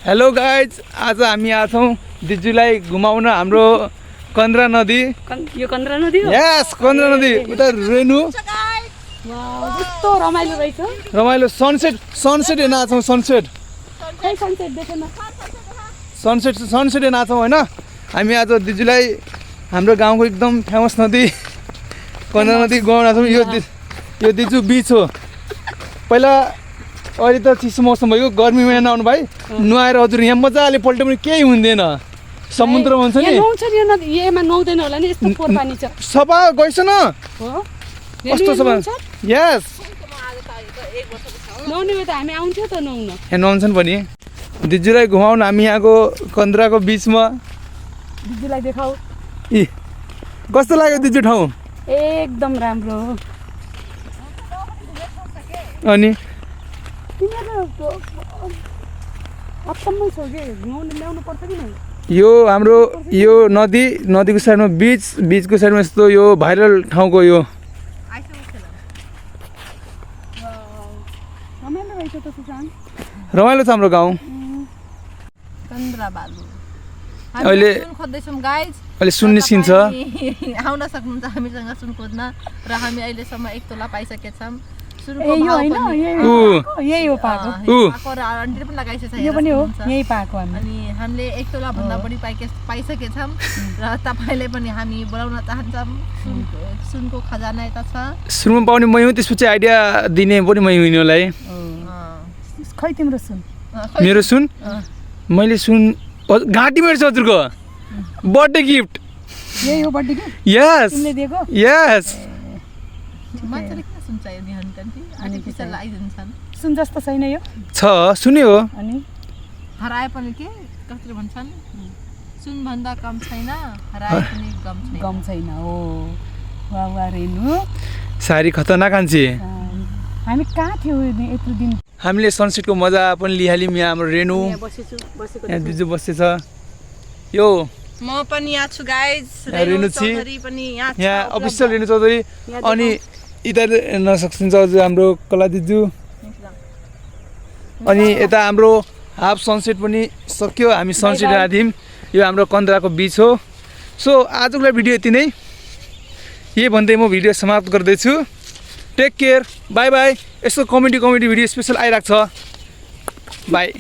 Hello guys, आज हामी आएको छौँ दिजुलाई घुमाउन हाम्रो कन्द्रा नदी। यो कन्द्रा नदी हो? यस, कन्द्रा नदी। उता रेनु कस्तो रमाइलो रहेछ। रमाइलो सनसेट हेर्न आएको छौँ। सनसेट हेर्न आएको छौँ होइन। हामी आज दिजुलाई हाम्रो गाउँको एकदम फेमस नदी कन्द्रा नदी घुमाउन आएको छौँ। यो दिजु बिच हो। पहिला अहिले त चिसो मौसम भयो, गर्मी महिना आउनु भाइ नुहाएर हजुर यहाँ मजाले पल्टे पनि केही हुँदैन। समुद्र हुन्छ नि, यसमा नुहाउँदैन होला नि, यस्तो फोहोर पानी छ। सफा गइस न कस्तो सफा। यस, नुहाउने त हामी आउँथ्यो त नुहाउन। यहाँ नुहाउँछन् पनि। दिजुलाई घुमाउन हामी यहाँको कन्द्राको बिचमा। दिजुलाई देखाऊ। इ कस्तो लाग्यो दिजु ठाउँ? एकदम राम्रो हो। अनि यो हाम्रो यो नदीको साइडमा बिचको साइडमा यस्तो यो भाइरल ठाउँको यो रमाइलो छ हाम्रो गाउँ। अहिले सुन निस्किन्छ। आउन सक्नुहुन्छ हामीसँग सुन खोज्न र हामी अहिलेसम्म 1 तोला पाइसकेछौँ। यही हो पाएको। आन्टीले पनि लगाइसकेछ। यो पनि हो, यही पाएको हामी। अनि हामीले 1 तोला भन्दा बढी पाइसकेछौँ र तपाईँले पनि हामी बोलाउन चाहन्छौँ। सुनको खजाना यता छ। सुनमा पाउने मै हो, त्यसपछि आइडिया दिने पनि मै हुने होला है। खै तिम्रो सुन? मेरो सुन मैले सुन घाँटी मेरो छ हजुरको बर्थडे गिफ्ट। यही हो बर्थडे गिफ्ट? यस तिमीले दिएको? यस। मान्छेले किन सुन चाहियो नि आन्टी? आर्टिफिसियल लगाइदिन्छन्। सुन जस्तो छैन यो? छ, सुन्यो हो। अनि हराए पनि के कसरी भन्छन्? सुन भन्दा कम छैन, हराए पनि गम छैन। हो। वाह वाह रेनु, सारी खतरनाक आन्छे। हामी कहाँ थियौ यत्रो दिन? हामीले सनसेटको मजा पनि लिहाल्यौँ। यहाँ हाम्रो रेनु यहाँ दिजु बसेछ। यो म पनि यहाँ छु गाइज। रेनु चौधरी पनि यहाँ छ। यहाँ अफिसियल रेनु चौधरी। अनि इधर हेर्न सक्नुहुन्छ हजुर हाम्रो कला दिजु। अनि यता हाम्रो हाफ सनसेट पनि सक्यो। हामी सनसेट आएको थियौँ। यो हाम्रो कन्द्राको बिच हो। सो आजको लागि भिडियो यति नै। यही भन्दै म भिडियो समाप्त गर्दैछु। Take care, bye bye. यस्तो कमेडी भिडियो स्पेसल आइरहेको छ। बाई।